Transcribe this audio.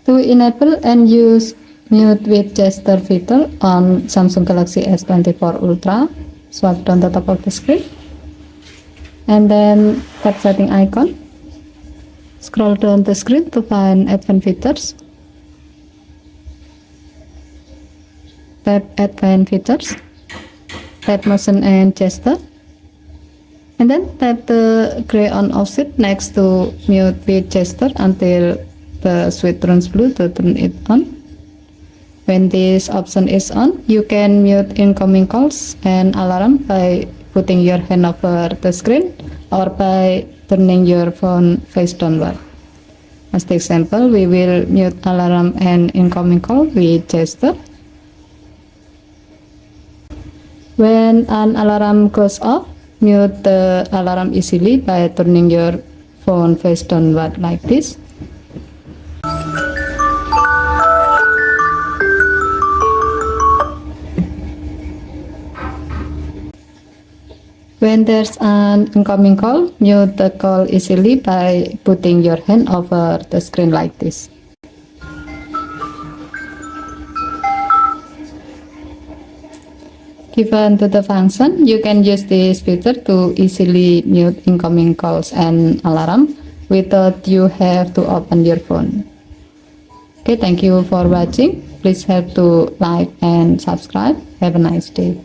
To enable and use mute with gesture feature on Samsung Galaxy S24 Ultra, swipe down the top of the screen and then tap setting icon. Scroll down the screen to find advanced features. Tap advanced features. Tap motion and gesture. And then tap the gray on offset next to mute with gesture until the switch turns blue to turn it on. When this option is on, you can mute incoming calls and alarm by putting your hand over the screen or by turning your phone face downward. As the example, we will mute alarm and incoming call with gesture. When an alarm goes off, mute the alarm easily by turning your phone face downward like this. When there's an incoming call, mute the call easily by putting your hand over the screen like this. Given to the function, you can use this feature to easily mute incoming calls and alarm without you have to open your phone. Okay, thank you for watching. Please help to like and subscribe. Have a nice day.